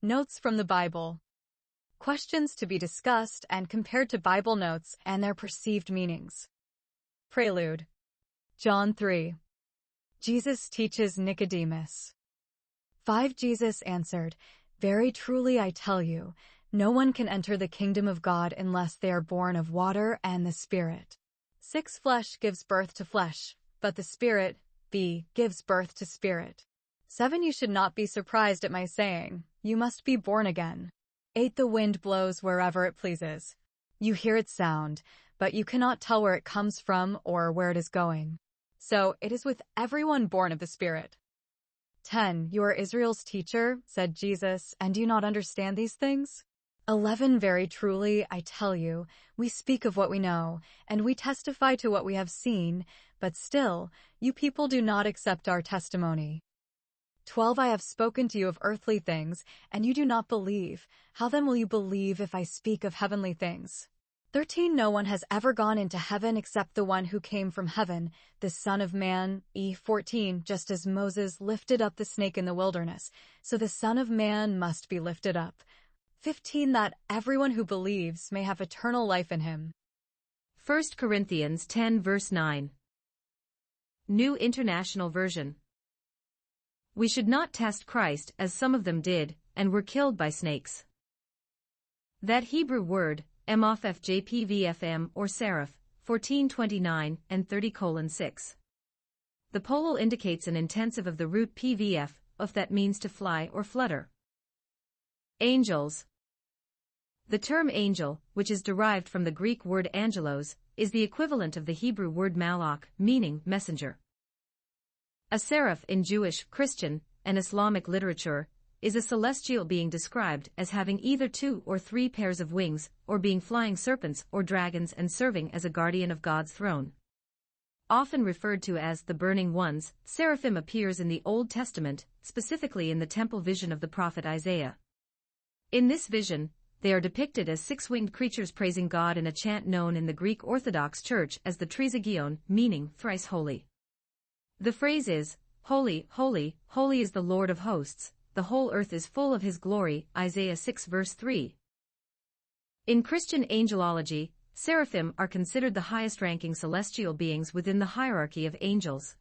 Notes from the Bible. Questions to be discussed and compared to Bible notes and their perceived meanings. Prelude. John 3. Jesus teaches Nicodemus. 5. Jesus answered, "Very truly I tell you, no one can enter the kingdom of God unless they are born of water and the Spirit. 6. Flesh gives birth to flesh, but the Spirit, gives birth to spirit. 7. You should not be surprised at my saying, you must be born again. 8. The wind blows wherever it pleases. You hear its sound, but you cannot tell where it comes from or where it is going. So it is with everyone born of the Spirit. 10. You are Israel's teacher, said Jesus, and do you not understand these things? 11. Very truly, I tell you, we speak of what we know, and we testify to what we have seen, but still, you people do not accept our testimony. 12. I have spoken to you of earthly things, and you do not believe. How then will you believe if I speak of heavenly things? 13. No one has ever gone into heaven except the one who came from heaven, the Son of Man. 14. Just as Moses lifted up the snake in the wilderness, so the Son of Man must be lifted up. 15. That everyone who believes may have eternal life in him. 1 Corinthians 10 verse 9. New International Version. We should not test Christ as some of them did, and were killed by snakes. That Hebrew word, MOFFJPVFM or seraph, 1429 and 30:6. The polal indicates an intensive of the root PVF, of that means to fly or flutter. Angels. The term angel, which is derived from the Greek word angelos, is the equivalent of the Hebrew word malach, meaning messenger. A seraph in Jewish, Christian, and Islamic literature is a celestial being described as having either 2 or 3 pairs of wings, or being flying serpents or dragons and serving as a guardian of God's throne. Often referred to as the burning ones, seraphim appears in the Old Testament, specifically in the temple vision of the prophet Isaiah. In this vision, they are depicted as 6-winged creatures praising God in a chant known in the Greek Orthodox Church as the Trisagion, meaning thrice holy. The phrase is, "Holy, holy, holy is the Lord of hosts, the whole earth is full of his glory," Isaiah 6 verse 3. In Christian angelology, seraphim are considered the highest-ranking celestial beings within the hierarchy of angels.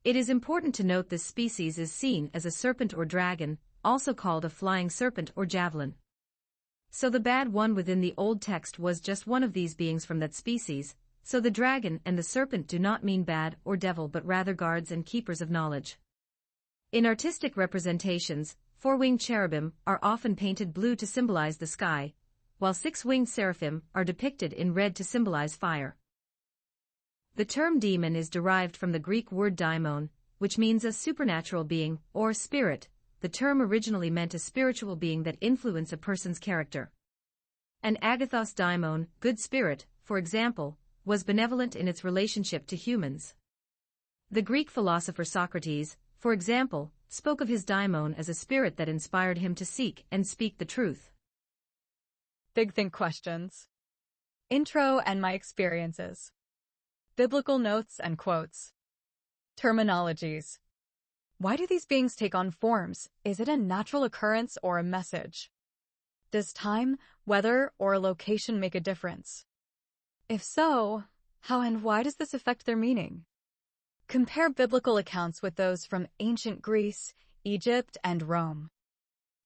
It is important to note this species is seen as a serpent or dragon, also called a flying serpent or javelin. So the bad one within the old text was just one of these beings from that species, so the dragon and the serpent do not mean bad or devil but rather guards and keepers of knowledge. In artistic representations, 4-winged cherubim are often painted blue to symbolize the sky, while 6-winged seraphim are depicted in red to symbolize fire. The term demon is derived from the Greek word daimon, which means a supernatural being, or spirit. The term originally meant a spiritual being that influences a person's character. An agathos daimon, good spirit, for example, was benevolent in its relationship to humans. The Greek philosopher Socrates, for example, spoke of his daimon as a spirit that inspired him to seek and speak the truth. Big Think questions. Intro and my experiences. Biblical notes and quotes. Terminologies. Why do these beings take on forms? Is it a natural occurrence or a message? Does time, weather, or location make a difference? If so, how and why does this affect their meaning? Compare biblical accounts with those from ancient Greece, Egypt, and Rome.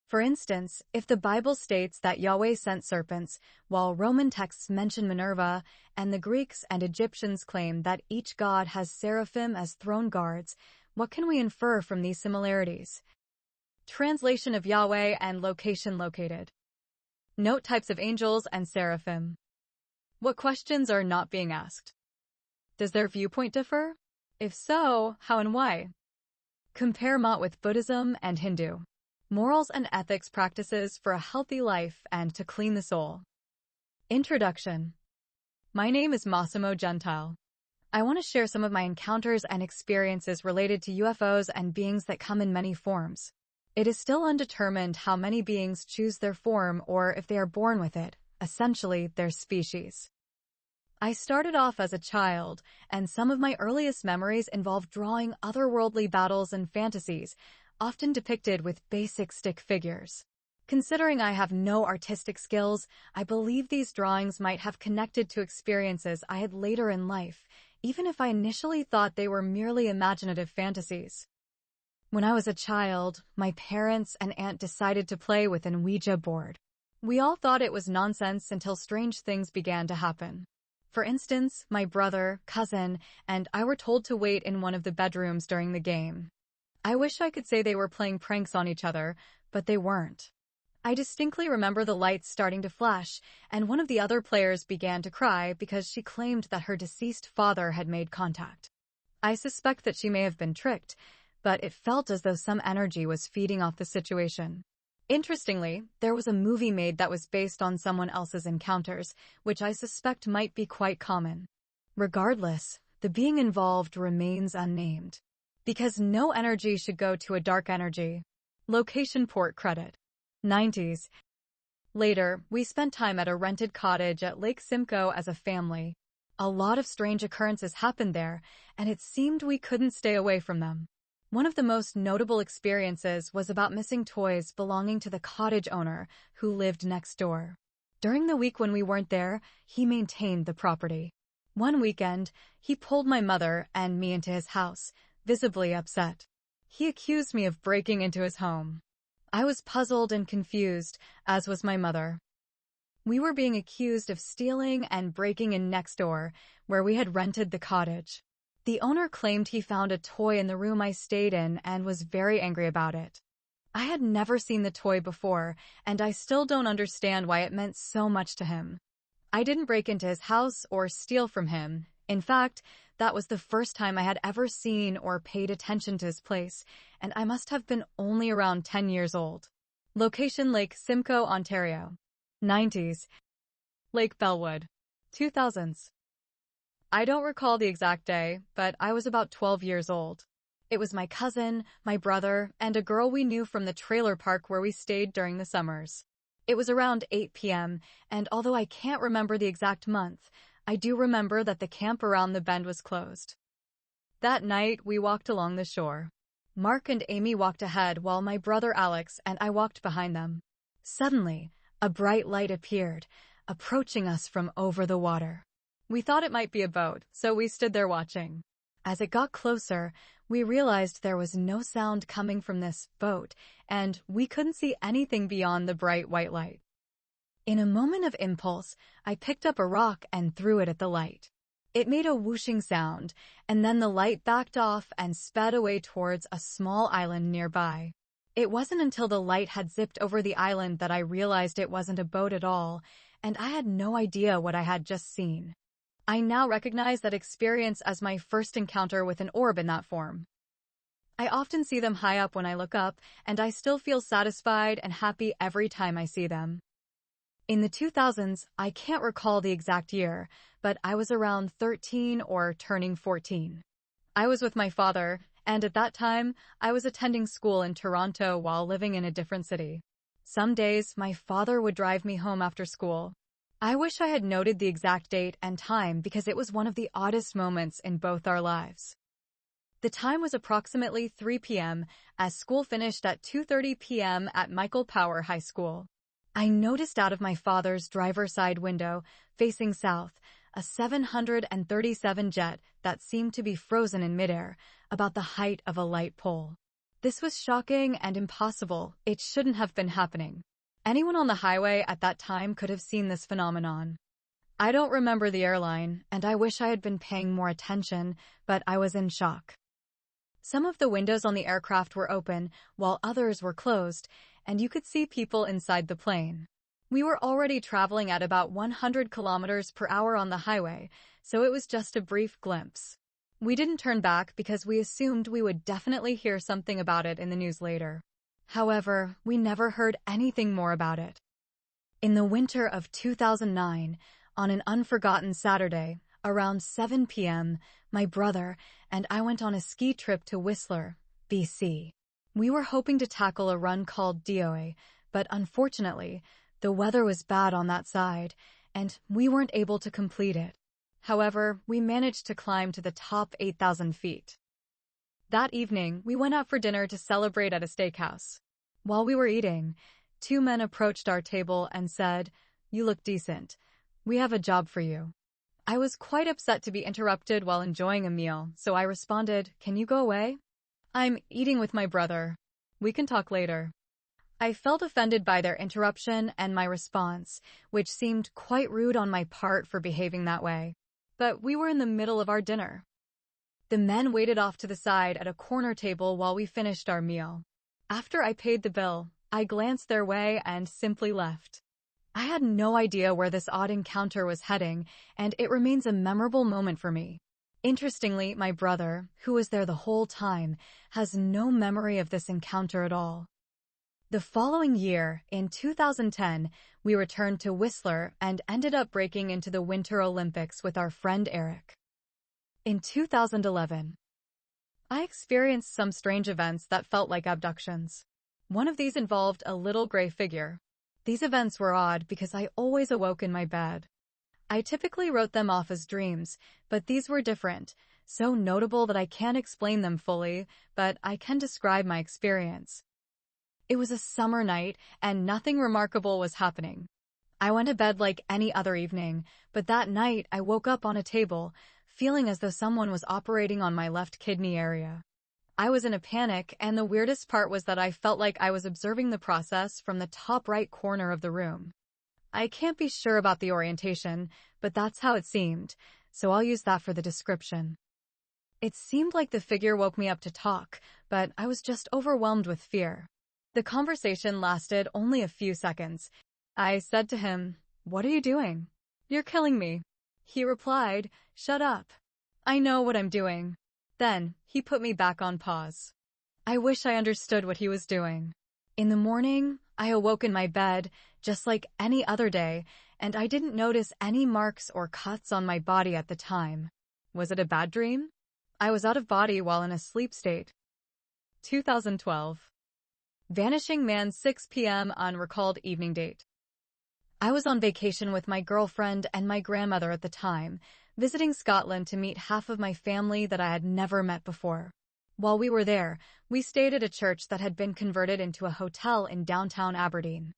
For instance, if the Bible states that Yahweh sent serpents, while Roman texts mention Minerva, and the Greeks and Egyptians claim that each god has seraphim as throne guards, what can we infer from these similarities? Translation of Yahweh and location located. Note types of angels and seraphim. What questions are not being asked? Does their viewpoint differ? If so, how and why? Compare Mott with Buddhism and Hindu. Morals and ethics practices for a healthy life and to clean the soul. Introduction. My name is Massimo Gentile. I want to share some of my encounters and experiences related to UFOs and beings that come in many forms. It is still undetermined how many beings choose their form or if they are born with it, essentially their species. I started off as a child, and some of my earliest memories involve drawing otherworldly battles and fantasies, often depicted with basic stick figures. Considering I have no artistic skills, I believe these drawings might have connected to experiences I had later in life, even if I initially thought they were merely imaginative fantasies. When I was a child, my parents and aunt decided to play with an Ouija board. We all thought it was nonsense until strange things began to happen. For instance, my brother, cousin, and I were told to wait in one of the bedrooms during the game. I wish I could say they were playing pranks on each other, but they weren't. I distinctly remember the lights starting to flash, and one of the other players began to cry because she claimed that her deceased father had made contact. I suspect that she may have been tricked, but it felt as though some energy was feeding off the situation. Interestingly, there was a movie made that was based on someone else's encounters, which I suspect might be quite common. Regardless, the being involved remains unnamed. Because no energy should go to a dark energy. Location port credit. 90s. Later, we spent time at a rented cottage at Lake Simcoe as a family. A lot of strange occurrences happened there, and it seemed we couldn't stay away from them. One of the most notable experiences was about missing toys belonging to the cottage owner who lived next door. During the week when we weren't there, he maintained the property. One weekend, he pulled my mother and me into his house, visibly upset. He accused me of breaking into his home. I was puzzled and confused, as was my mother. We were being accused of stealing and breaking in next door, where we had rented the cottage. The owner claimed he found a toy in the room I stayed in and was very angry about it. I had never seen the toy before, and I still don't understand why it meant so much to him. I didn't break into his house or steal from him. In fact, that was the first time I had ever seen or paid attention to his place, and I must have been only around 10 years old. Location: Lake Simcoe, Ontario. 90s. Lake Bellwood. 2000s. I don't recall the exact day, but I was about 12 years old. It was my cousin, my brother, and a girl we knew from the trailer park where we stayed during the summers. It was around 8 p.m., and although I can't remember the exact month, I do remember that the camp around the bend was closed. That night, we walked along the shore. Mark and Amy walked ahead while my brother Alex and I walked behind them. Suddenly, a bright light appeared, approaching us from over the water. We thought it might be a boat, so we stood there watching. As it got closer, we realized there was no sound coming from this boat, and we couldn't see anything beyond the bright white light. In a moment of impulse, I picked up a rock and threw it at the light. It made a whooshing sound, and then the light backed off and sped away towards a small island nearby. It wasn't until the light had zipped over the island that I realized it wasn't a boat at all, and I had no idea what I had just seen. I now recognize that experience as my first encounter with an orb in that form. I often see them high up when I look up, and I still feel satisfied and happy every time I see them. In the 2000s, I can't recall the exact year, but I was around 13 or turning 14. I was with my father, and at that time, I was attending school in Toronto while living in a different city. Some days, my father would drive me home after school. I wish I had noted the exact date and time because it was one of the oddest moments in both our lives. The time was approximately 3 p.m. as school finished at 2:30 p.m. at Michael Power High School. I noticed out of my father's driver's side window, facing south, a 737 jet that seemed to be frozen in midair, about the height of a light pole. This was shocking and impossible. It shouldn't have been happening. Anyone on the highway at that time could have seen this phenomenon. I don't remember the airline, and I wish I had been paying more attention, but I was in shock. Some of the windows on the aircraft were open, while others were closed, and you could see people inside the plane. We were already traveling at about 100 kilometers per hour on the highway, so it was just a brief glimpse. We didn't turn back because we assumed we would definitely hear something about it in the news later. However, we never heard anything more about it. In the winter of 2009, on an unforgotten Saturday, around 7 p.m., my brother and I went on a ski trip to Whistler, BC. We were hoping to tackle a run called DOA, but unfortunately, the weather was bad on that side, and we weren't able to complete it. However, we managed to climb to the top 8,000 feet. That evening, we went out for dinner to celebrate at a steakhouse. While we were eating, 2 men approached our table and said, "You look decent. We have a job for you." I was quite upset to be interrupted while enjoying a meal, so I responded, "Can you go away? I'm eating with my brother. We can talk later." I felt offended by their interruption and my response, which seemed quite rude on my part for behaving that way. But we were in the middle of our dinner. The men waited off to the side at a corner table while we finished our meal. After I paid the bill, I glanced their way and simply left. I had no idea where this odd encounter was heading, and it remains a memorable moment for me. Interestingly, my brother, who was there the whole time, has no memory of this encounter at all. The following year, in 2010, we returned to Whistler and ended up breaking into the Winter Olympics with our friend Eric. In 2011, I experienced some strange events that felt like abductions. One of these involved a little gray figure. These events were odd because I always awoke in my bed. I typically wrote them off as dreams, but these were different, so notable that I can't explain them fully, but I can describe my experience. It was a summer night, and nothing remarkable was happening. I went to bed like any other evening, but that night I woke up on a table, feeling as though someone was operating on my left kidney area. I was in a panic, and the weirdest part was that I felt like I was observing the process from the top right corner of the room. I can't be sure about the orientation, but that's how it seemed, so I'll use that for the description. It seemed like the figure woke me up to talk, but I was just overwhelmed with fear. The conversation lasted only a few seconds. I said to him, "What are you doing? You're killing me." He replied, "Shut up. I know what I'm doing." Then, he put me back on pause. I wish I understood what he was doing. In the morning, I awoke in my bed, just like any other day, and I didn't notice any marks or cuts on my body at the time. Was it a bad dream? I was out of body while in a sleep state. 2012. Vanishing Man, 6 p.m. unrecalled evening date. I was on vacation with my girlfriend and my grandmother at the time, visiting Scotland to meet half of my family that I had never met before. While we were there, we stayed at a church that had been converted into a hotel in downtown Aberdeen.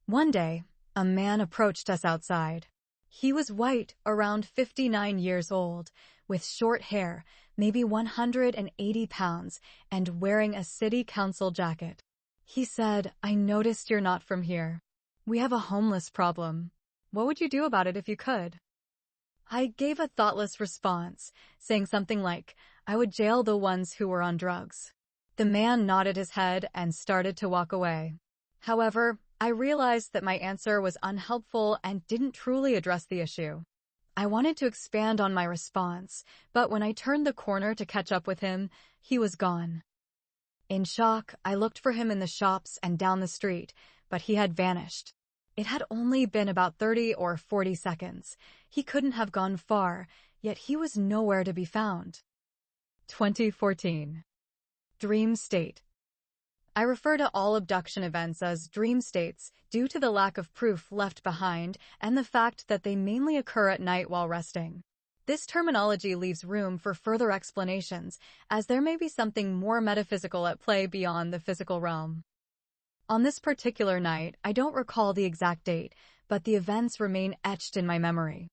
One day, a man approached us outside. He was white, around 59 years old, with short hair, maybe 180 pounds, and wearing a city council jacket. He said, "I noticed you're not from here. We have a homeless problem. What would you do about it if you could?" I gave a thoughtless response, saying something like, "I would jail the ones who were on drugs." The man nodded his head and started to walk away. However, I realized that my answer was unhelpful and didn't truly address the issue. I wanted to expand on my response, but when I turned the corner to catch up with him, he was gone. In shock, I looked for him in the shops and down the street, but he had vanished. It had only been about 30 or 40 seconds. He couldn't have gone far, yet he was nowhere to be found. 2014. Dream state. I refer to all abduction events as dream states due to the lack of proof left behind and the fact that they mainly occur at night while resting. This terminology leaves room for further explanations, as there may be something more metaphysical at play beyond the physical realm. On this particular night, I don't recall the exact date, but the events remain etched in my memory.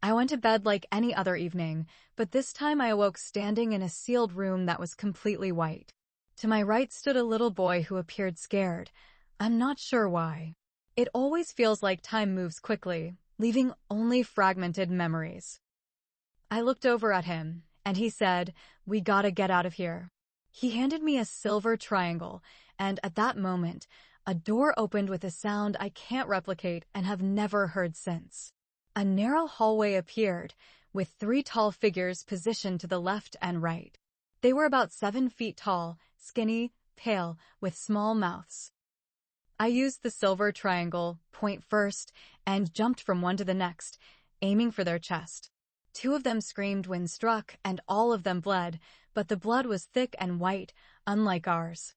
I went to bed like any other evening, but this time I awoke standing in a sealed room that was completely white. To my right stood a little boy who appeared scared. I'm not sure why. It always feels like time moves quickly, leaving only fragmented memories. I looked over at him, and he said, "We gotta get out of here." He handed me a silver triangle, and at that moment, a door opened with a sound I can't replicate and have never heard since. A narrow hallway appeared, with 3 tall figures positioned to the left and right. They were about 7 feet tall, skinny, pale, with small mouths. I used the silver triangle, point first, and jumped from one to the next, aiming for their chest. 2 of them screamed when struck, and all of them bled, but the blood was thick and white, unlike ours.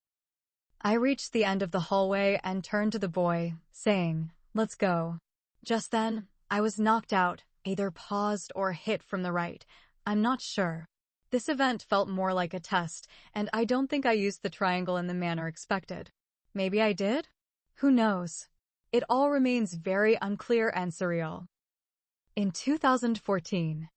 I reached the end of the hallway and turned to the boy, saying, "Let's go." Just then, I was knocked out, either paused or hit from the right. I'm not sure. This event felt more like a test, and I don't think I used the triangle in the manner expected. Maybe I did? Who knows? It all remains very unclear and surreal. In 2014,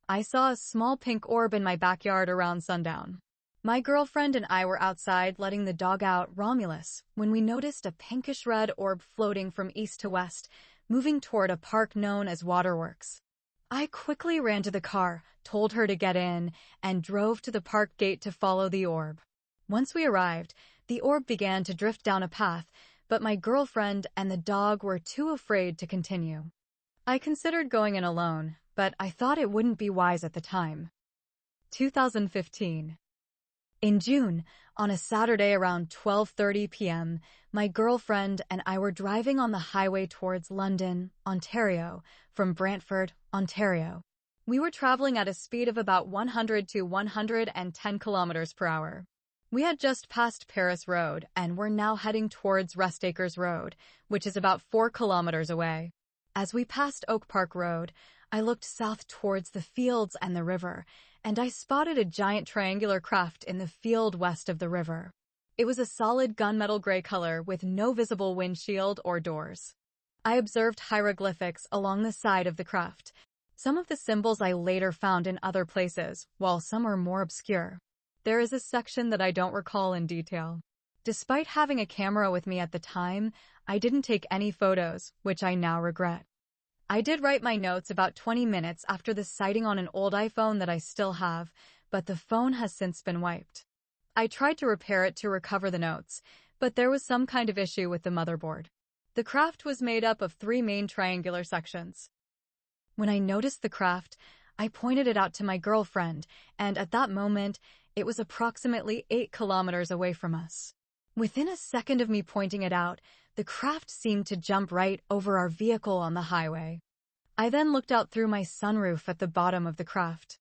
I saw a small pink orb in my backyard around sundown. My girlfriend and I were outside letting the dog out, Romulus, when we noticed a pinkish-red orb floating from east to west, moving toward a park known as Waterworks. I quickly ran to the car, told her to get in, and drove to the park gate to follow the orb. Once we arrived, the orb began to drift down a path, but my girlfriend and the dog were too afraid to continue. I considered going in alone, but I thought it wouldn't be wise at the time. 2015. In June, on a Saturday around 12:30 p.m., my girlfriend and I were driving on the highway towards London, Ontario, from Brantford, Ontario. We were traveling at a speed of about 100 to 110 kilometers per hour. We had just passed Paris Road and were now heading towards Restacres Road, which is about 4 kilometers away. As we passed Oak Park Road, I looked south towards the fields and the river, and I spotted a giant triangular craft in the field west of the river. It was a solid gunmetal gray color with no visible windshield or doors. I observed hieroglyphics along the side of the craft. Some of the symbols I later found in other places, while some are more obscure. There is a section that I don't recall in detail. Despite having a camera with me at the time, I didn't take any photos, which I now regret. I did write my notes about 20 minutes after the sighting on an old iPhone that I still have, but the phone has since been wiped. I tried to repair it to recover the notes, but there was some kind of issue with the motherboard. The craft was made up of 3 main triangular sections. When I noticed the craft, I pointed it out to my girlfriend, and at that moment, it was approximately 8 kilometers away from us. Within a second of me pointing it out, the craft seemed to jump right over our vehicle on the highway. I then looked out through my sunroof at the bottom of the craft.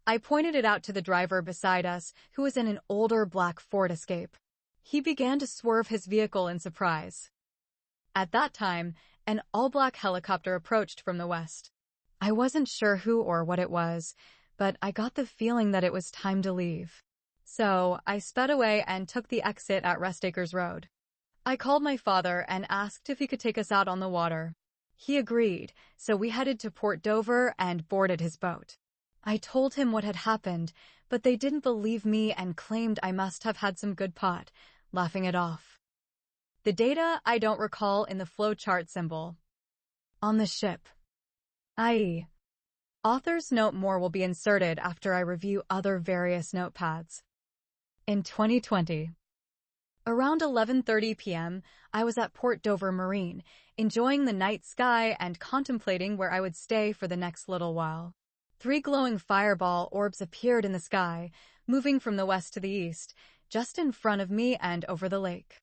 I pointed it out to the driver beside us, who was in an older black Ford Escape. He began to swerve his vehicle in surprise. At that time, an all-black helicopter approached from the west. I wasn't sure who or what it was, but I got the feeling that it was time to leave. So, I sped away and took the exit at Restacres Road. I called my father and asked if he could take us out on the water. He agreed, so we headed to Port Dover and boarded his boat. I told him what had happened, but they didn't believe me and claimed I must have had some good pot, laughing it off. The data I don't recall in the flowchart symbol. On the ship. I.e. Author's note more will be inserted after I review other various notepads. In 2020. Around 11:30 p.m., I was at Port Dover Marine, enjoying the night sky and contemplating where I would stay for the next little while. 3 glowing fireball orbs appeared in the sky, moving from the west to the east, just in front of me and over the lake.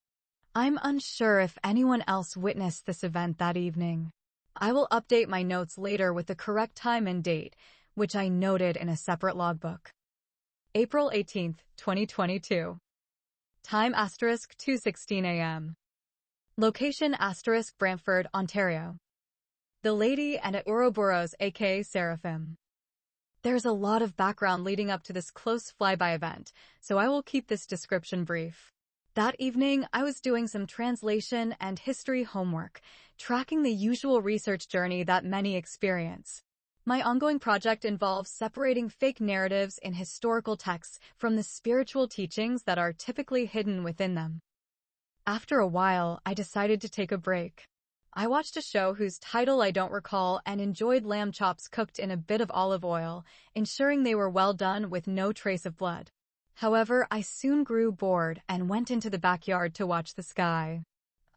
I'm unsure if anyone else witnessed this event that evening. I will update my notes later with the correct time and date, which I noted in a separate logbook. April 18, 2022. Time * 2:16 a.m. Location * Brantford, Ontario. The Lady and at Ouroboros aka Seraphim. There's a lot of background leading up to this close flyby event, so I will keep this description brief. That evening, I was doing some translation and history homework, tracking the usual research journey that many experience. My ongoing project involves separating fake narratives in historical texts from the spiritual teachings that are typically hidden within them. After a while, I decided to take a break. I watched a show whose title I don't recall and enjoyed lamb chops cooked in a bit of olive oil, ensuring they were well done with no trace of blood. However, I soon grew bored and went into the backyard to watch the sky.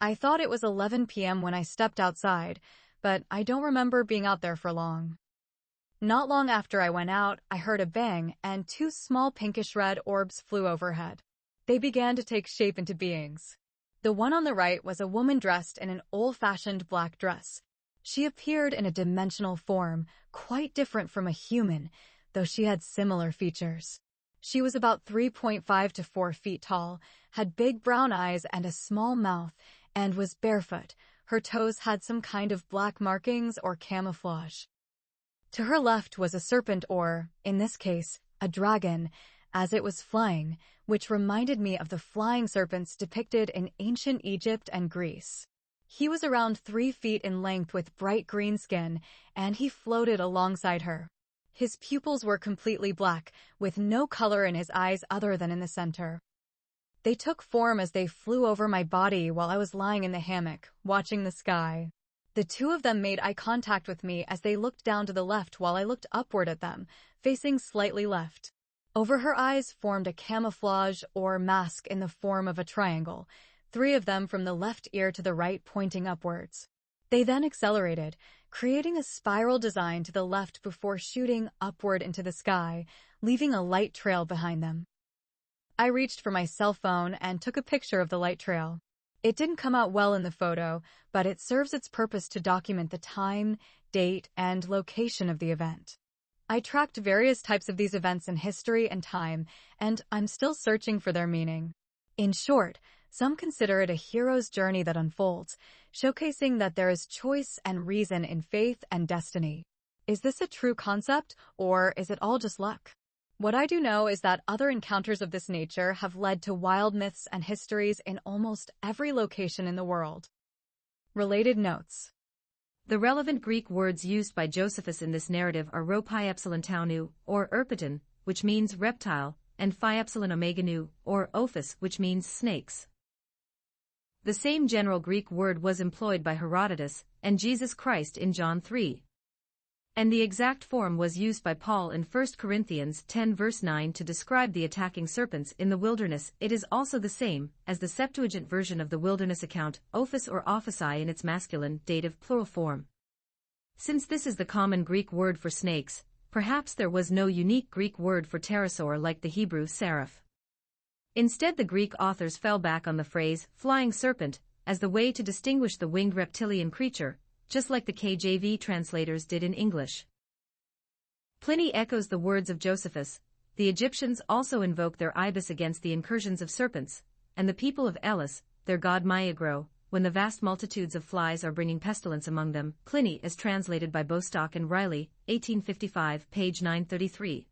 I thought it was 11 p.m. when I stepped outside, but I don't remember being out there for long. Not long after I went out, I heard a bang and 2 small pinkish-red orbs flew overhead. They began to take shape into beings. The one on the right was a woman dressed in an old-fashioned black dress. She appeared in a dimensional form, quite different from a human, though she had similar features. She was about 3.5 to 4 feet tall, had big brown eyes and a small mouth, and was barefoot. Her toes had some kind of black markings or camouflage. To her left was a serpent or, in this case, a dragon, as it was flying, which reminded me of the flying serpents depicted in ancient Egypt and Greece. He was around 3 feet in length with bright green skin, and he floated alongside her. His pupils were completely black, with no color in his eyes other than in the center. They took form as they flew over my body while I was lying in the hammock, watching the sky. The two of them made eye contact with me as they looked down to the left while I looked upward at them, facing slightly left. Over her eyes formed a camouflage or mask in the form of a triangle, 3 of them from the left ear to the right pointing upwards. They then accelerated, creating a spiral design to the left before shooting upward into the sky, leaving a light trail behind them. I reached for my cell phone and took a picture of the light trail. It didn't come out well in the photo, but it serves its purpose to document the time, date, and location of the event. I tracked various types of these events in history and time, and I'm still searching for their meaning. In short, some consider it a hero's journey that unfolds, showcasing that there is choice and reason in faith and destiny. Is this a true concept, or is it all just luck? What I do know is that other encounters of this nature have led to wild myths and histories in almost every location in the world. Related notes. The relevant Greek words used by Josephus in this narrative are rho pi epsilon tau nu, or erpeton, which means reptile, and phi epsilon omega nu, or ophis, which means snakes. The same general Greek word was employed by Herodotus and Jesus Christ in John 3. And the exact form was used by Paul in 1 Corinthians 10 verse 9 to describe the attacking serpents in the wilderness. It is also the same as the Septuagint version of the wilderness account, ophis or ophisai in its masculine, dative, plural form. Since this is the common Greek word for snakes, perhaps there was no unique Greek word for pterosaur like the Hebrew seraph. Instead, the Greek authors fell back on the phrase flying serpent as the way to distinguish the winged reptilian creature, just like the KJV translators did in English. Pliny echoes the words of Josephus. The Egyptians also invoke their ibis against the incursions of serpents, and the people of Elis, their god Maiagro, when the vast multitudes of flies are bringing pestilence among them. Pliny as translated by Bostock and Riley, 1855, page 933.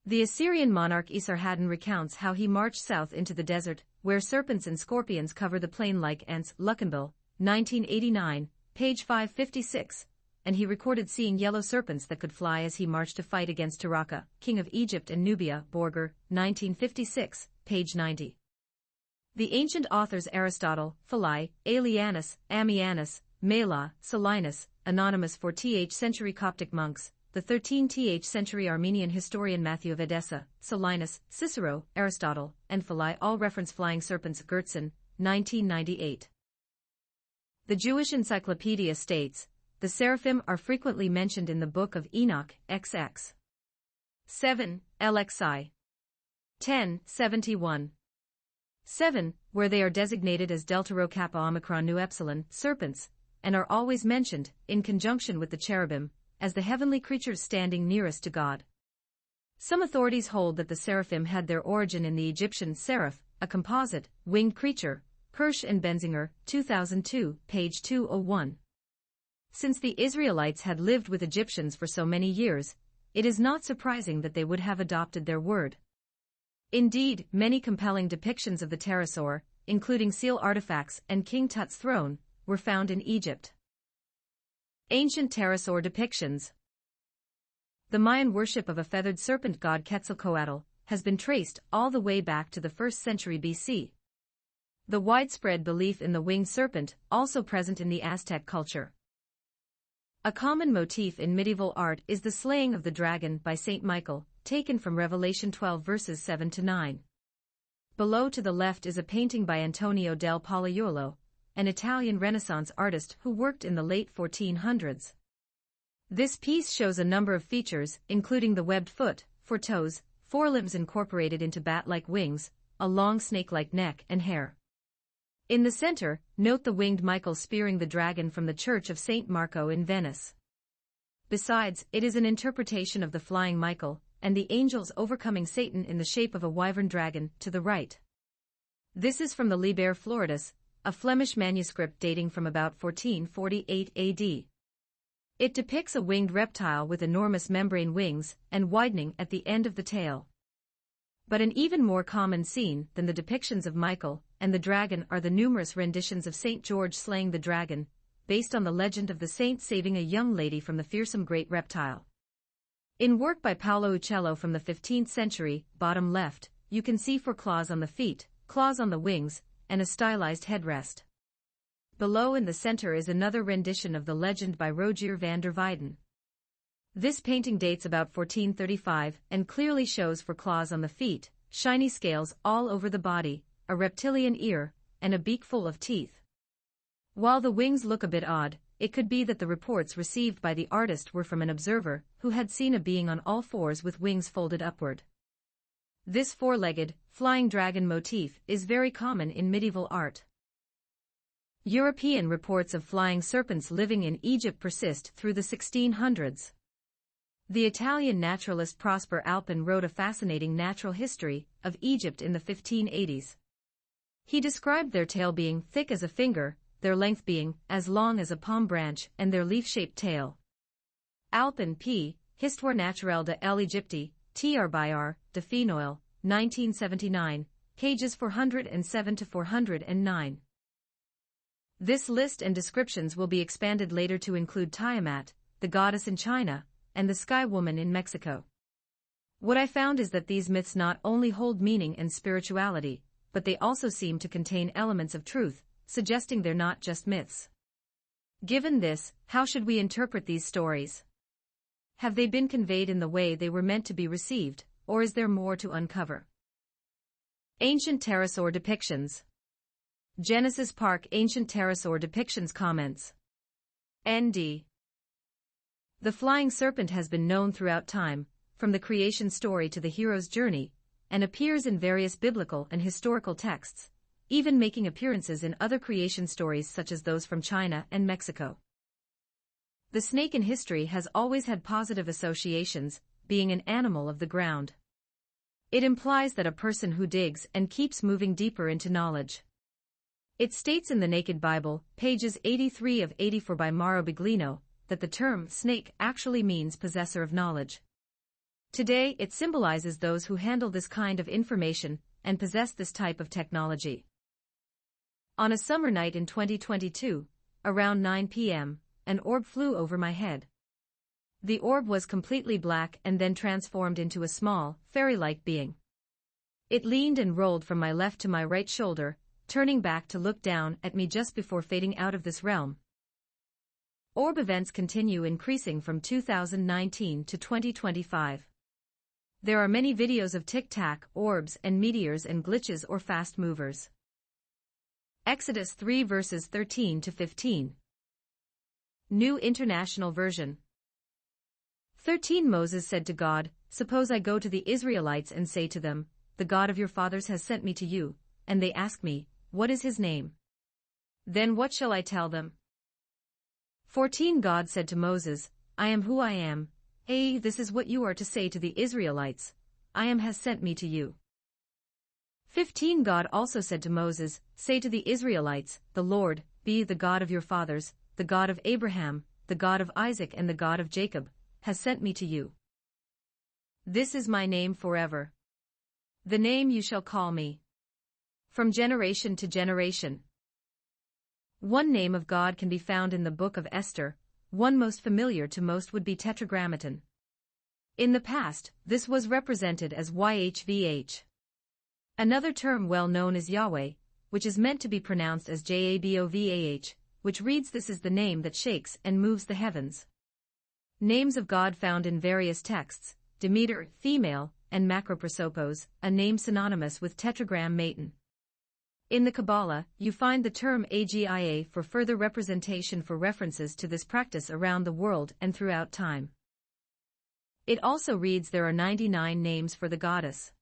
The Assyrian monarch Esarhaddon recounts how he marched south into the desert, where serpents and scorpions cover the plain like ants. Luckenbill, 1989, page 556, and he recorded seeing yellow serpents that could fly as he marched to fight against Taraka, king of Egypt and Nubia. Borger, 1956, page 90. The ancient authors Aristotle, Philai, Aelianus, Ammianus, Mela, Solinus, anonymous 4th century Coptic monks, the 13th century Armenian historian Matthew of Edessa, Solinus, Cicero, Aristotle, and Philai all reference flying serpents. Gertson, 1998. The Jewish Encyclopedia states, the seraphim are frequently mentioned in the Book of Enoch, XX 7, LXI 1071. 7, where they are designated as Delta Rho Kappa Omicron Nu Epsilon, serpents, and are always mentioned, in conjunction with the cherubim, as the heavenly creatures standing nearest to God. Some authorities hold that the seraphim had their origin in the Egyptian seraph, a composite, winged creature, Kirsch and Benzinger, 2002, page 201. Since the Israelites had lived with Egyptians for so many years, it is not surprising that they would have adopted their word. Indeed, many compelling depictions of the pterosaur, including seal artifacts and King Tut's throne, were found in Egypt. Ancient pterosaur depictions. The Mayan worship of a feathered serpent god Quetzalcoatl has been traced all the way back to the 1st century BC. The widespread belief in the winged serpent also present in the Aztec culture. A common motif in medieval art is the slaying of the dragon by Saint Michael, taken from Revelation 12 verses 7 to 9. Below to the left is a painting by Antonio del Pollaiuolo, an Italian Renaissance artist who worked in the late 1400s. This piece shows a number of features, including the webbed foot, 4 toes, 4 limbs incorporated into bat-like wings, a long snake-like neck and hair. In the center, note the winged Michael spearing the dragon from the Church of St. Marco in Venice. Besides, it is an interpretation of the flying Michael, and the angels overcoming Satan in the shape of a wyvern dragon, to the right. This is from the Liber Floridus, a Flemish manuscript dating from about 1448 AD. It depicts a winged reptile with enormous membrane wings and widening at the end of the tail. But an even more common scene than the depictions of Michael and the dragon are the numerous renditions of St. George slaying the dragon, based on the legend of the saint saving a young lady from the fearsome great reptile. In work by Paolo Uccello from the 15th century, bottom left, you can see 4 claws on the feet, claws on the wings, and a stylized headrest. Below in the center is another rendition of the legend by Rogier van der Weyden. This painting dates about 1435 and clearly shows 4 claws on the feet, shiny scales all over the body, a reptilian ear, and a beak full of teeth. While the wings look a bit odd, it could be that the reports received by the artist were from an observer who had seen a being on all 4s with wings folded upward. This 4-legged, flying dragon motif is very common in medieval art. European reports of flying serpents living in Egypt persist through the 1600s. The Italian naturalist Prosper Alpin wrote a fascinating natural history of Egypt in the 1580s. He described their tail being thick as a finger, their length being as long as a palm branch, and their leaf-shaped tail. Alpin p. Histoire naturelle de l'Égypte, Tr. by R. de Fenoil, 1979, pages 407 to 409. This list and descriptions will be expanded later to include Tiamat, the goddess in China, and the Sky Woman in Mexico. What I found is that these myths not only hold meaning and spirituality, but they also seem to contain elements of truth, suggesting they're not just myths. Given this, how should we interpret these stories? Have they been conveyed in the way they were meant to be received, or is there more to uncover? Ancient pterosaur depictions. Genesis Park Ancient pterosaur depictions comments. ND. The flying serpent has been known throughout time, from the creation story to the hero's journey, and appears in various biblical and historical texts, even making appearances in other creation stories such as those from China and Mexico. The snake in history has always had positive associations, being an animal of the ground. It implies that a person who digs and keeps moving deeper into knowledge. It states in the Naked Bible, pages 83 of 84 by Mauro Biglino, that the term snake actually means possessor of knowledge. Today it symbolizes those who handle this kind of information and possess this type of technology. On a summer night in 2022, around 9 p.m., an orb flew over my head. The orb was completely black and then transformed into a small, fairy-like being. It leaned and rolled from my left to my right shoulder, turning back to look down at me just before fading out of this realm. Orb events continue increasing from 2019 to 2025. There are many videos of tic-tac, orbs and meteors and glitches or fast movers. Exodus 3 verses 13 to 15. New International Version. 13 Moses said to God, "Suppose I go to the Israelites and say to them, 'The God of your fathers has sent me to you,' and they ask me, 'What is his name?' Then what shall I tell them?" 14 God said to Moses, "I am who I am. Hey, this is what you are to say to the Israelites, 'I am has sent me to you.'" 15 God also said to Moses, "Say to the Israelites, 'The Lord, be the God of your fathers, the God of Abraham, the God of Isaac and the God of Jacob, has sent me to you. This is my name forever. The name you shall call me. From generation to generation." One name of God can be found in the Book of Esther, one most familiar to most would be Tetragrammaton. In the past, this was represented as YHVH. Another term well known is Yahweh, which is meant to be pronounced as Jabovah, which reads this is the name that shakes and moves the heavens. Names of God found in various texts, Demeter, female, and Macroprosopos, a name synonymous with Tetragrammaton. In the Kabbalah, you find the term Agia for further representation for references to this practice around the world and throughout time. It also reads there are 99 names for the goddess,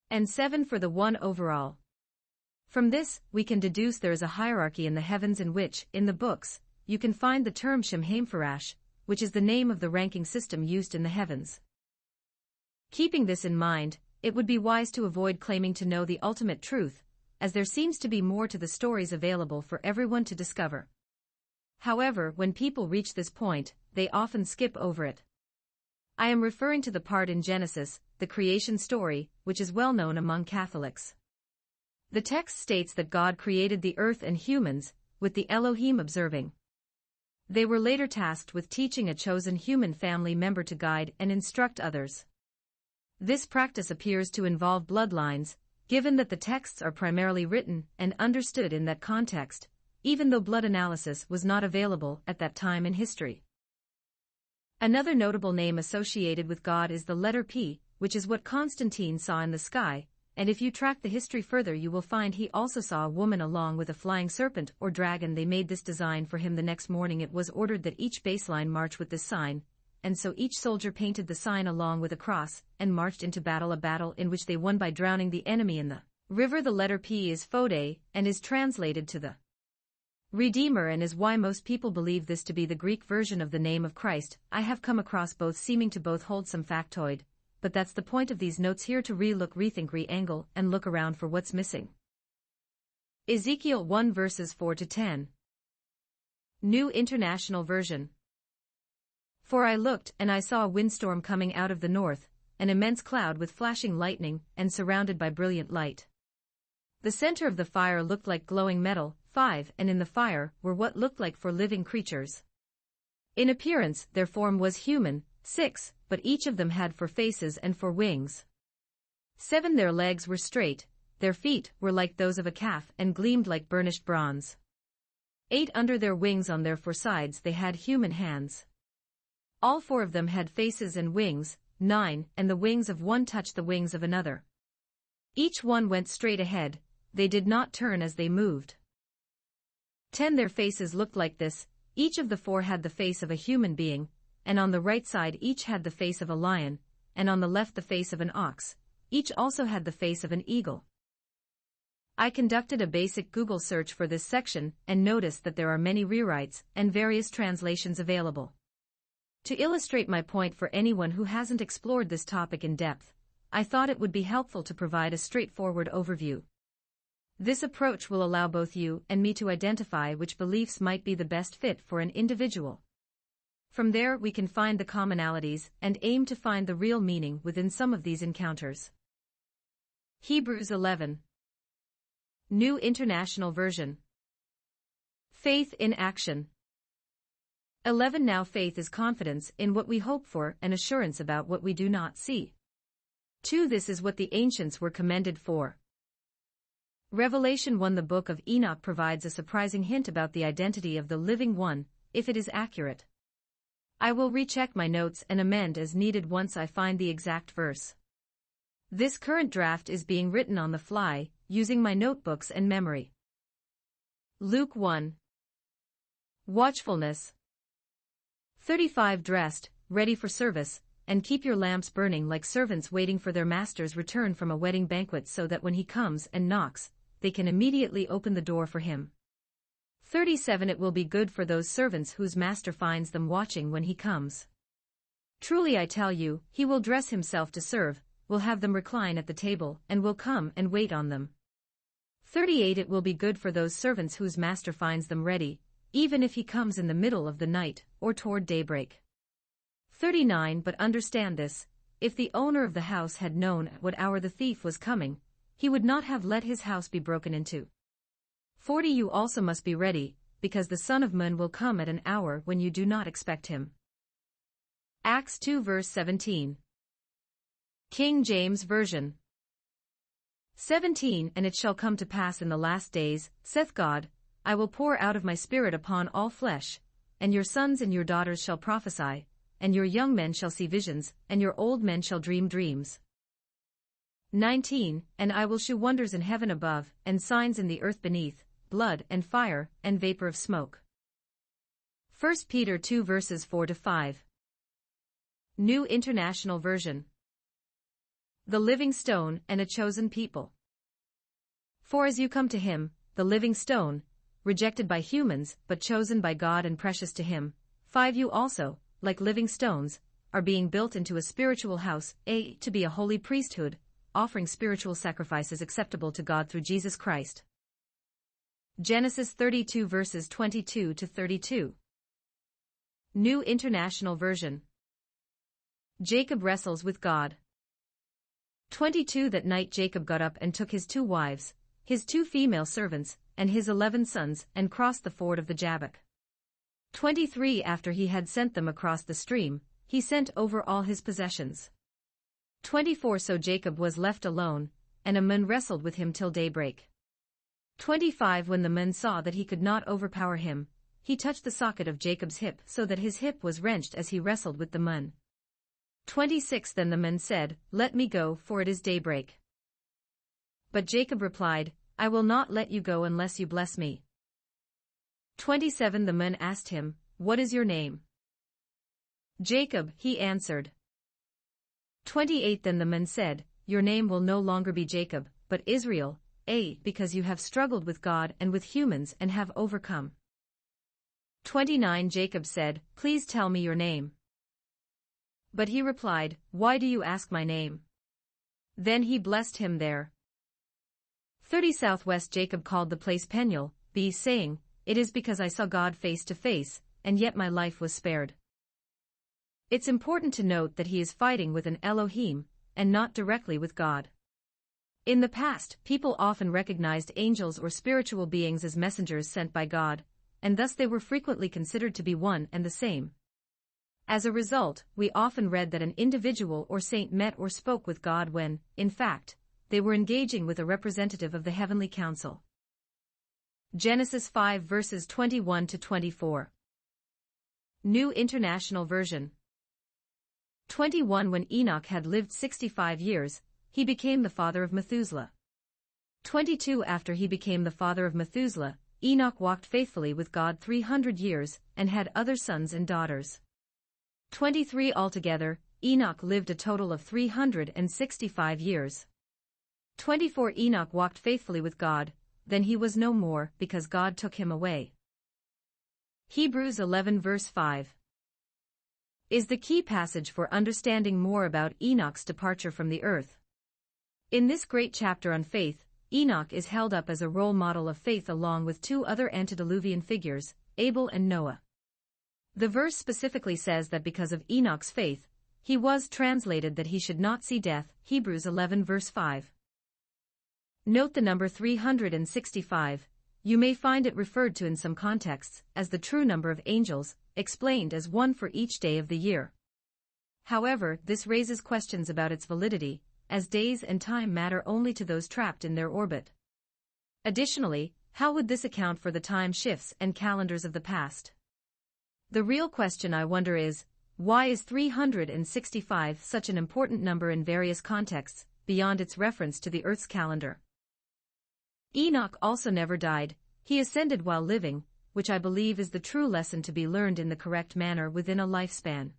and 7 for the one overall. From this, we can deduce there is a hierarchy in the heavens in which, in the books, you can find the term Shem-Haim-Farash, which is the name of the ranking system used in the heavens. Keeping this in mind, it would be wise to avoid claiming to know the ultimate truth, as there seems to be more to the stories available for everyone to discover. However, when people reach this point, they often skip over it. I am referring to the part in Genesis, the creation story, which is well known among Catholics. The text states that God created the earth and humans, with the Elohim observing. They were later tasked with teaching a chosen human family member to guide and instruct others. This practice appears to involve bloodlines, given that the texts are primarily written and understood in that context, even though blood analysis was not available at that time in history. Another notable name associated with God is the letter P, which is what Constantine saw in the sky, and if you track the history further you will find he also saw a woman along with a flying serpent or dragon. They made this design for him the next morning. It was ordered that each baseline march with this sign, and so each soldier painted the sign along with a cross, and marched into battle, a battle in which they won by drowning the enemy in the river. The letter P is Phode, and is translated to the Redeemer, and is why most people believe this to be the Greek version of the name of Christ. I have come across both seeming to both hold some factoid, but that's the point of these notes here, to re-look, rethink, re-angle, and look around for what's missing. Ezekiel 1 verses 4 to 10. New International Version. For I looked, and I saw a windstorm coming out of the north, an immense cloud with flashing lightning, and surrounded by brilliant light. The center of the fire looked like glowing metal, 5, and in the fire were what looked like 4 living creatures. In appearance their form was human, 6, but each of them had 4 faces and 4 wings. 7, their legs were straight, their feet were like those of a calf and gleamed like burnished bronze. 8, under their wings on their 4 sides they had human hands. All 4 of them had faces and wings. 9, and the wings of one touched the wings of another. Each one went straight ahead, they did not turn as they moved. 10, their faces looked like this, each of the 4 had the face of a human being, and on the right side each had the face of a lion, and on the left the face of an ox, each also had the face of an eagle. I conducted a basic Google search for this section and noticed that there are many rewrites and various translations available. To illustrate my point for anyone who hasn't explored this topic in depth, I thought it would be helpful to provide a straightforward overview. This approach will allow both you and me to identify which beliefs might be the best fit for an individual. From there we can find the commonalities and aim to find the real meaning within some of these encounters. Hebrews 11. New International Version. Faith in action. 11. Now faith is confidence in what we hope for and assurance about what we do not see. 2. This is what the ancients were commended for. Revelation 1. The book of Enoch provides a surprising hint about the identity of the living one, if it is accurate. I will recheck my notes and amend as needed once I find the exact verse. This current draft is being written on the fly, using my notebooks and memory. Luke 1. Watchfulness. 35. Dressed, ready for service, and keep your lamps burning like servants waiting for their master's return from a wedding banquet, so that when he comes and knocks, they can immediately open the door for him. 37. It will be good for those servants whose master finds them watching when he comes. Truly I tell you, he will dress himself to serve, will have them recline at the table, and will come and wait on them. 38. It will be good for those servants whose master finds them ready, even if he comes in the middle of the night, or toward daybreak. 39. But understand this, if the owner of the house had known at what hour the thief was coming, he would not have let his house be broken into. 40. You also must be ready, because the Son of Man will come at an hour when you do not expect him. Acts 2 verse 17. King James Version. 17. And it shall come to pass in the last days, saith God, I will pour out of my Spirit upon all flesh, and your sons and your daughters shall prophesy, and your young men shall see visions, and your old men shall dream dreams. 19. And I will shew wonders in heaven above, and signs in the earth beneath, blood and fire, and vapor of smoke. 1 Peter 2 verses 4 to 5. New International Version. The living stone and a chosen people. For as you come to him, the living stone, rejected by humans, but chosen by God and precious to him, 5. You also, like living stones, are being built into a spiritual house, to be a holy priesthood, offering spiritual sacrifices acceptable to God through Jesus Christ. Genesis 32 verses 22 to 32. New International Version. Jacob wrestles with God. 22 That night Jacob got up and took his 2 wives, his 2 female servants, and his 11 sons, and crossed the ford of the Jabbok. 23 After he had sent them across the stream, he sent over all his possessions. 24 So Jacob was left alone, and a man wrestled with him till daybreak. 25 When the man saw that he could not overpower him, he touched the socket of Jacob's hip so that his hip was wrenched as he wrestled with the man. 26 Then the man said, Let me go, for it is daybreak. But Jacob replied, I will not let you go unless you bless me. 27 The man asked him, What is your name? Jacob, he answered. 28 Then the man said, Your name will no longer be Jacob, but Israel, because you have struggled with God and with humans and have overcome. 29 Jacob said, Please tell me your name. But he replied, Why do you ask my name? Then he blessed him there. 30 Southwest Jacob called the place Peniel, saying, It is because I saw God face to face, and yet my life was spared. It's important to note that he is fighting with an Elohim, and not directly with God. In the past, people often recognized angels or spiritual beings as messengers sent by God, and thus they were frequently considered to be one and the same. As a result, we often read that an individual or saint met or spoke with God when, in fact, they were engaging with a representative of the heavenly council. Genesis 5 verses 21 to 24. New International Version. 21 When Enoch had lived 65 years, he became the father of Methuselah. 22 After he became the father of Methuselah, Enoch walked faithfully with God 300 years, and had other sons and daughters. 23 Altogether, Enoch lived a total of 365 years. 24 Enoch walked faithfully with God, then he was no more, because God took him away. Hebrews 11 verse 5 is the key passage for understanding more about Enoch's departure from the earth. In this great chapter on faith, Enoch is held up as a role model of faith along with 2 other antediluvian figures, Abel and Noah. The verse specifically says that because of Enoch's faith, he was translated that he should not see death, Hebrews 11 verse 5. Note the number 365, you may find it referred to in some contexts as the true number of angels, explained as 1 for each day of the year. However, this raises questions about its validity, as days and time matter only to those trapped in their orbit. Additionally, how would this account for the time shifts and calendars of the past? The real question I wonder is, why is 365 such an important number in various contexts, beyond its reference to the Earth's calendar? Enoch also never died, he ascended while living, which I believe is the true lesson to be learned in the correct manner within a lifespan.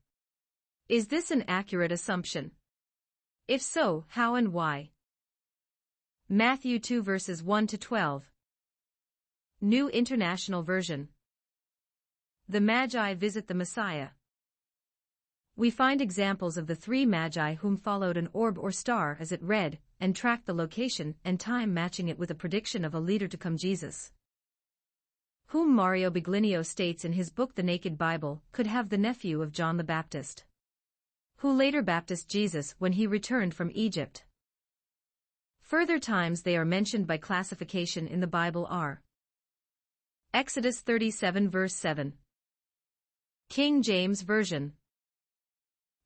Is this an accurate assumption? If so, how and why? Matthew 2 verses 1 to 12. New International Version. The Magi visit the Messiah. We find examples of the 3 Magi whom followed an orb or star as it read, and tracked the location and time matching it with a prediction of a leader to come, Jesus, whom Mario Biglino states in his book The Naked Bible could have the nephew of John the Baptist, who later baptized Jesus when he returned from Egypt. Further times they are mentioned by classification in the Bible are Exodus 37 verse 7. King James Version.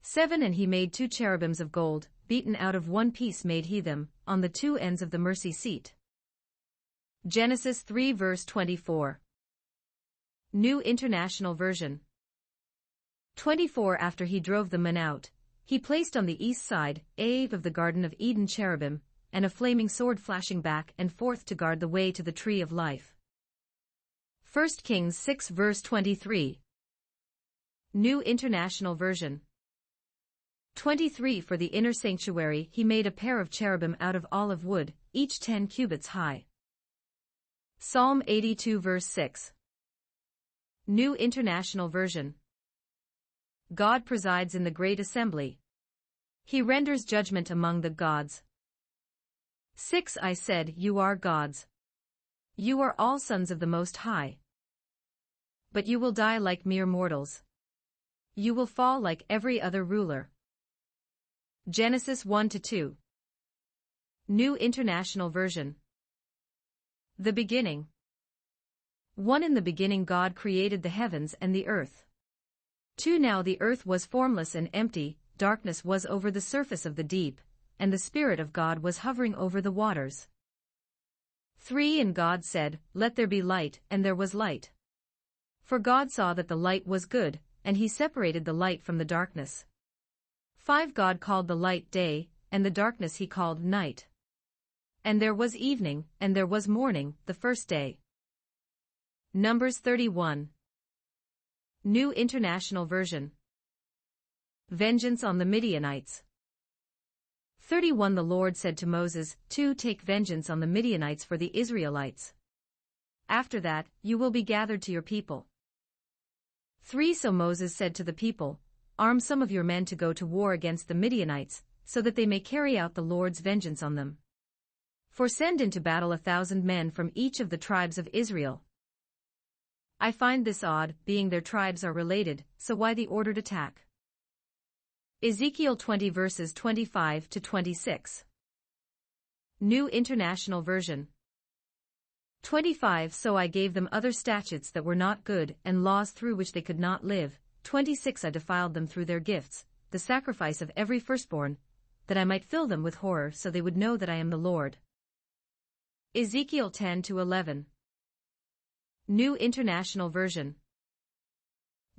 7 And he made 2 cherubims of gold, beaten out of 1 piece made he them, on the 2 ends of the mercy seat. Genesis 3 verse 24. New International Version. 24 After he drove the men out, he placed on the east side, of the Garden of Eden cherubim, and a flaming sword flashing back and forth to guard the way to the tree of life. 1 Kings 6 verse 23. New International Version. 23 For the inner sanctuary he made a pair of cherubim out of olive wood, each 10 cubits high. Psalm 82 verse 6. New International Version. God presides in the great assembly. He renders judgment among the gods. 6 I said, You are gods. You are all sons of the Most High. But you will die like mere mortals. You will fall like every other ruler. Genesis 1 to 2. New International Version. The beginning. 1. In the beginning God created the heavens and the earth. 2. Now the earth was formless and empty, darkness was over the surface of the deep, and the Spirit of God was hovering over the waters. 3. And God said, "Let there be light," and there was light. For God saw that the light was good, and he separated the light from the darkness. 5. God called the light day, and the darkness he called night. And there was evening, and there was morning, the first day. Numbers 31. New International Version. Vengeance on the Midianites. 31. The Lord said to Moses, 2. Take vengeance on the Midianites for the Israelites. After that, you will be gathered to your people. 3. So Moses said to the people, Arm some of your men to go to war against the Midianites, so that they may carry out the Lord's vengeance on them. For send into battle 1,000 men from each of the tribes of Israel. I find this odd, being their tribes are related, so why the ordered attack? Ezekiel 20 verses 25 to 26. New International Version. 25. So I gave them other statutes that were not good, and laws through which they could not live. 26. I defiled them through their gifts, the sacrifice of every firstborn, that I might fill them with horror so they would know that I am the Lord. Ezekiel 10 to 11. New International Version.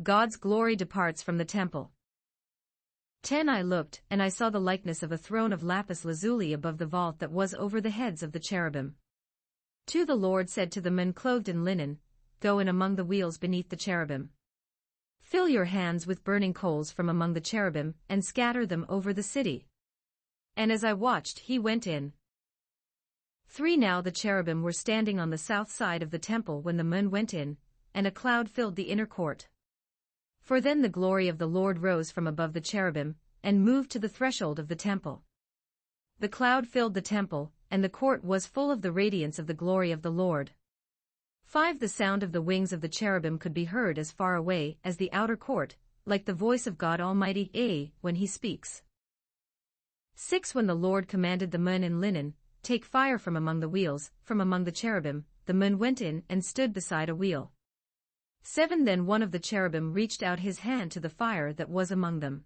God's glory departs from the temple. 10. I looked, and I saw the likeness of a throne of lapis lazuli above the vault that was over the heads of the cherubim. 2. The Lord said to the men clothed in linen, Go in among the wheels beneath the cherubim. Fill your hands with burning coals from among the cherubim, and scatter them over the city. And as I watched, he went in. 3. Now the cherubim were standing on the south side of the temple when the men went in, and a cloud filled the inner court. For then the glory of the Lord rose from above the cherubim, and moved to the threshold of the temple. The cloud filled the temple, and the court was full of the radiance of the glory of the Lord. 5. The sound of the wings of the cherubim could be heard as far away as the outer court, like the voice of God Almighty, when he speaks. 6. When the Lord commanded the men in linen, Take fire from among the wheels, from among the cherubim, the men went in and stood beside a wheel. 7. Then one of the cherubim reached out his hand to the fire that was among them.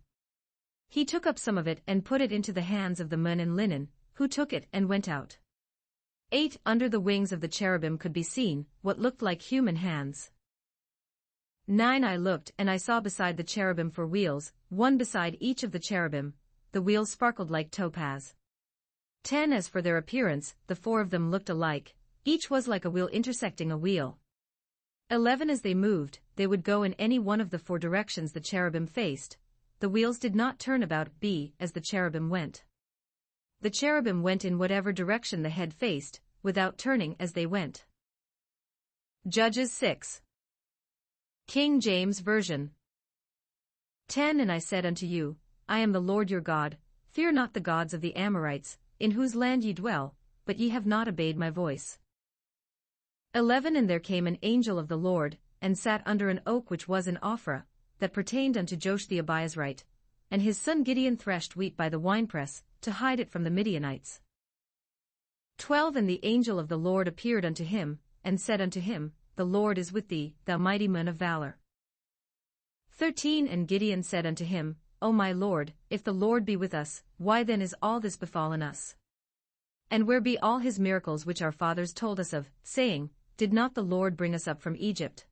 He took up some of it and put it into the hands of the men in linen, who took it and went out. 8. Under the wings of the cherubim could be seen what looked like human hands. 9. I looked, and I saw beside the cherubim 4 wheels, one beside each of the cherubim. The wheels sparkled like topaz. 10. As for their appearance, the 4 of them looked alike, each was like a wheel intersecting a wheel. 11. As they moved, they would go in any one of the 4 directions the cherubim faced. The wheels did not turn about as the cherubim went. The cherubim went in whatever direction the head faced, without turning as they went. Judges 6. King James Version. 10. And I said unto you, I am the Lord your God, fear not the gods of the Amorites, in whose land ye dwell, but ye have not obeyed my voice. 11. And there came an angel of the Lord, and sat under an oak which was in Ophrah, that pertained unto Joash the Abiezrite, and his son Gideon threshed wheat by the winepress, to hide it from the Midianites. 12. And the angel of the Lord appeared unto him, and said unto him, The Lord is with thee, thou mighty man of valor. 13. And Gideon said unto him, O my Lord, if the Lord be with us, why then is all this befallen us? And where be all his miracles which our fathers told us of, saying, Did not the Lord bring us up from Egypt?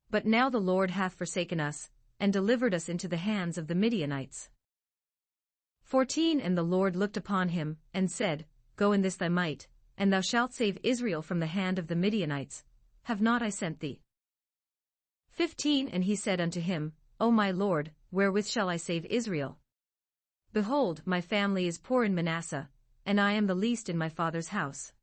But now the Lord hath forsaken us, and delivered us into the hands of the Midianites. 14. And the Lord looked upon him, and said, Go in this thy might, and thou shalt save Israel from the hand of the Midianites. Have not I sent thee? 15. And he said unto him, O my Lord, wherewith shall I save Israel? Behold, my family is poor in Manasseh, and I am the least in my father's house.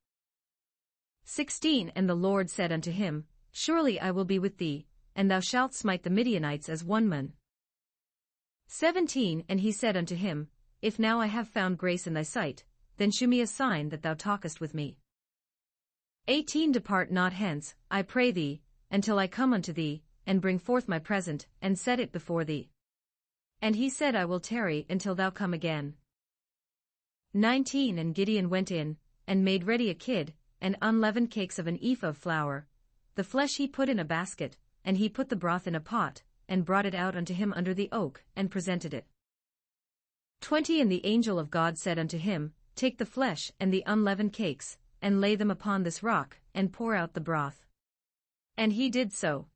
16. And the Lord said unto him, Surely I will be with thee, and thou shalt smite the Midianites as one man. 17. And he said unto him, If now I have found grace in thy sight, then shew me a sign that thou talkest with me. 18. Depart not hence, I pray thee, until I come unto thee, and bring forth my present, and set it before thee. And he said, I will tarry until thou come again. 19 And Gideon went in, and made ready a kid, and unleavened cakes of an ephah of flour. The flesh he put in a basket, and he put the broth in a pot, and brought it out unto him under the oak, and presented it. 20 And the angel of God said unto him, Take the flesh and the unleavened cakes, and lay them upon this rock, and pour out the broth. And he did so.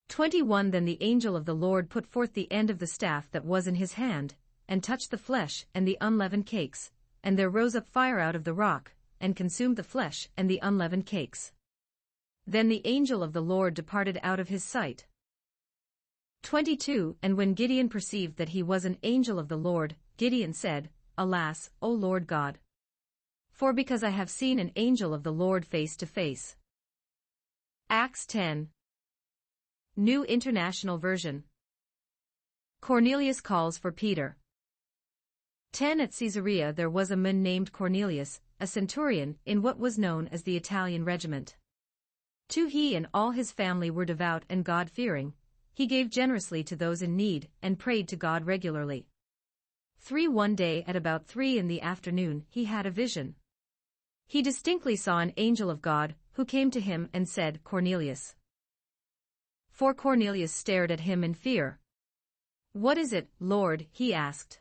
21 Then the angel of the Lord put forth the end of the staff that was in his hand, and touched the flesh and the unleavened cakes, and there rose up fire out of the rock, and consumed the flesh and the unleavened cakes. Then the angel of the Lord departed out of his sight. 22 And when Gideon perceived that he was an angel of the Lord, Gideon said, Alas, O Lord God! For because I have seen an angel of the Lord face to face. Acts 10. New International Version. Cornelius calls for Peter. 10 At Caesarea there was a man named Cornelius, a centurion, in what was known as the Italian regiment. 2 He and all his family were devout and God-fearing. He gave generously to those in need, and prayed to God regularly. 3 One day at about 3 in the afternoon he had a vision. He distinctly saw an angel of God, who came to him and said, Cornelius. 4 Cornelius stared at him in fear. What is it, Lord? He asked.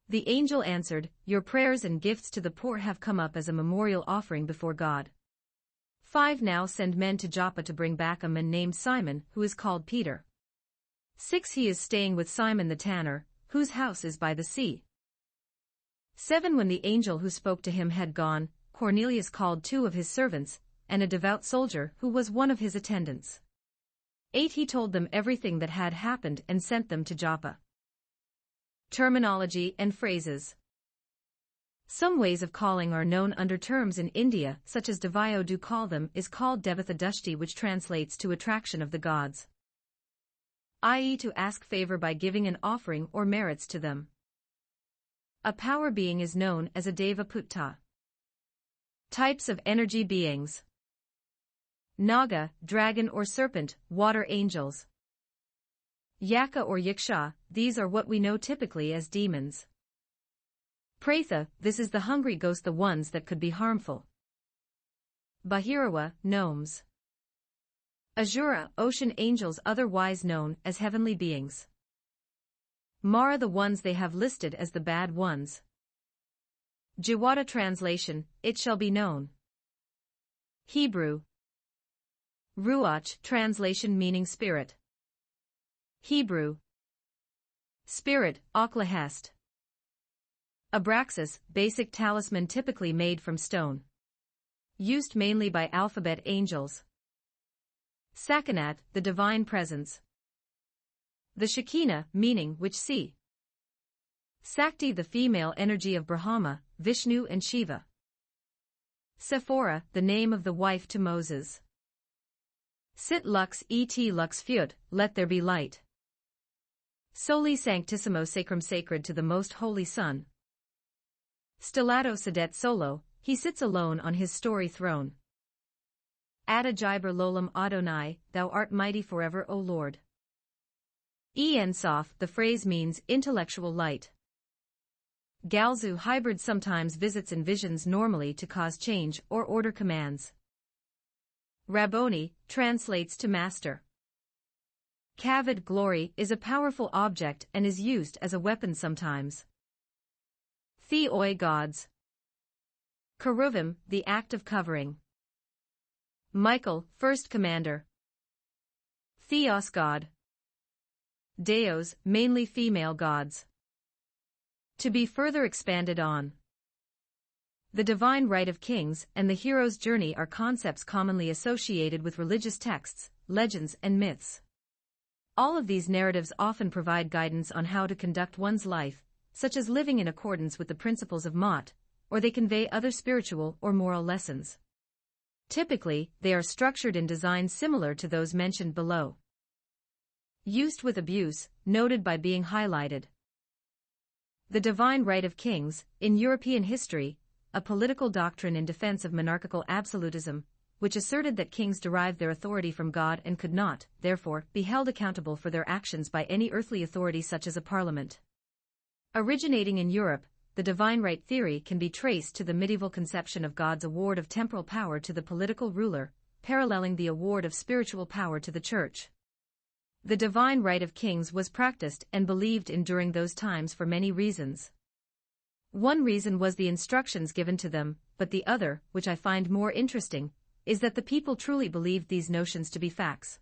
The angel answered, Your prayers and gifts to the poor have come up as a memorial offering before God. 5 Now send men to Joppa to bring back a man named Simon, who is called Peter. 6 He is staying with Simon the tanner, whose house is by the sea. 7 When the angel who spoke to him had gone, Cornelius called 2 of his servants, and a devout soldier who was one of his attendants. 8 He told them everything that had happened and sent them to Joppa. Terminology and phrases. Some ways of calling are known under terms in India, such as Devayo do call them is called Devatha Dushti, which translates to attraction of the gods, i.e. to ask favor by giving an offering or merits to them. A power being is known as a Deva Putta. Types of energy beings. Naga, dragon or serpent, water angels. Yaka or Yaksha, these are what we know typically as demons. Pratha, this is the hungry ghost, the ones that could be harmful. Bahirawa, gnomes. Azura, ocean angels, otherwise known as heavenly beings. Mara, the ones they have listed as the bad ones. Jiwata translation, it shall be known. Hebrew. Ruach translation meaning spirit. Hebrew. Spirit, Oklahest. Abraxas, basic talisman typically made from stone. Used mainly by alphabet angels. Sakinat, the divine presence. The Shekinah, meaning which see. Sakti, the female energy of Brahma, Vishnu and Shiva. Sephora, the name of the wife to Moses. Sit lux et lux fiut, let there be light. Soli sanctissimo sacrum, sacred to the most holy Son. Stellato sedet solo, he sits alone on his story throne. Ada Jiber lolam Adonai, thou art mighty forever, O Lord. En Sof, the phrase means intellectual light. Galzu, hybrid, sometimes visits and visions, normally to cause change or order commands. Rabboni translates to master. Kavod, glory, is a powerful object and is used as a weapon sometimes. Theoi, gods. Keruvim, the act of covering. Michael, first commander. Theos, god. Deos, mainly female gods. To be further expanded on. The divine right of kings and the hero's journey are concepts commonly associated with religious texts, legends, and myths. All of these narratives often provide guidance on how to conduct one's life, such as living in accordance with the principles of Mott, or they convey other spiritual or moral lessons. Typically, they are structured in designs similar to those mentioned below. Used with abuse, noted by being highlighted. The divine right of kings, in European history, a political doctrine in defense of monarchical absolutism, which asserted that kings derived their authority from God and could not, therefore, be held accountable for their actions by any earthly authority such as a parliament. Originating in Europe, the divine right theory can be traced to the medieval conception of God's award of temporal power to the political ruler, paralleling the award of spiritual power to the church. The divine right of kings was practiced and believed in during those times for many reasons. One reason was the instructions given to them, but the other, which I find more interesting, is that the people truly believed these notions to be facts.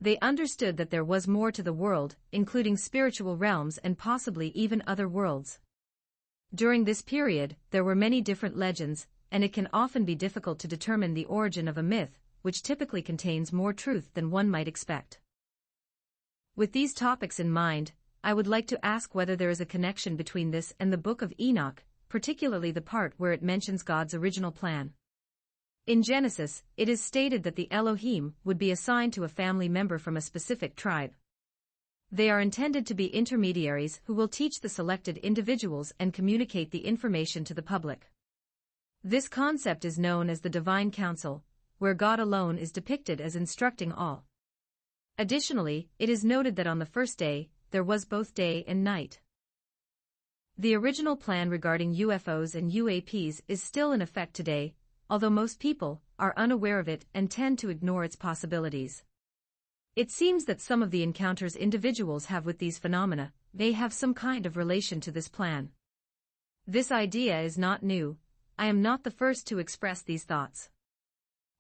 They understood that there was more to the world, including spiritual realms and possibly even other worlds. During this period, there were many different legends, and it can often be difficult to determine the origin of a myth, which typically contains more truth than one might expect. With these topics in mind, I would like to ask whether there is a connection between this and the Book of Enoch, particularly the part where it mentions God's original plan. In Genesis, it is stated that the Elohim would be assigned to a family member from a specific tribe. They are intended to be intermediaries who will teach the selected individuals and communicate the information to the public. This concept is known as the Divine Council, where God alone is depicted as instructing all. Additionally, it is noted that on the first day, there was both day and night. The original plan regarding UFOs and UAPs is still in effect today, although most people are unaware of it and tend to ignore its possibilities. It seems that some of the encounters individuals have with these phenomena may have some kind of relation to this plan. This idea is not new. I am not the first to express these thoughts.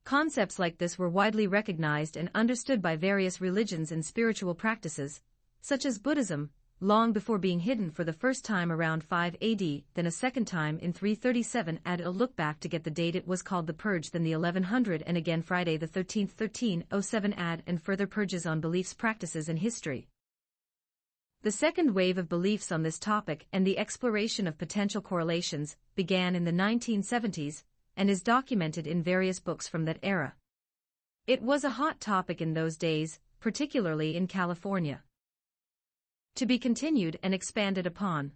Concepts like this were widely recognized and understood by various religions and spiritual practices, such as Buddhism, long before being hidden for the first time around 5 AD, then a second time in 337 AD. A look back to get the date, it was called the Purge, then the 1100, and again Friday the 13th 1307 AD, and further purges on beliefs, practices and history. The second wave of beliefs on this topic and the exploration of potential correlations began in the 1970s and is documented in various books from that era. It was a hot topic in those days, particularly in California. To be continued and expanded upon.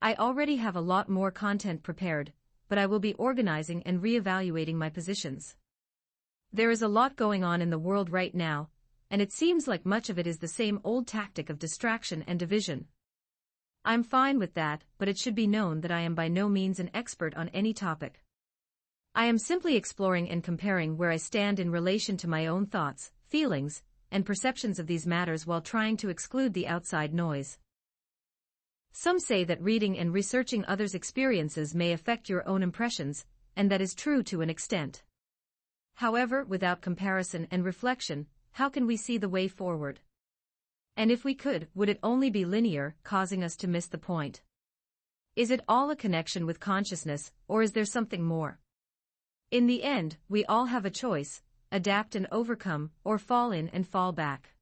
I already have a lot more content prepared, but I will be organizing and reevaluating my positions. There is a lot going on in the world right now, and it seems like much of it is the same old tactic of distraction and division. I'm fine with that, but it should be known that I am by no means an expert on any topic. I am simply exploring and comparing where I stand in relation to my own thoughts, feelings, and perceptions of these matters while trying to exclude the outside noise. Some say that reading and researching others' experiences may affect your own impressions, and that is true to an extent. However, without comparison and reflection, how can we see the way forward? And if we could, would it only be linear, causing us to miss the point? Is it all a connection with consciousness, or is there something more? In the end, we all have a choice: adapt and overcome, or fall in and fall back.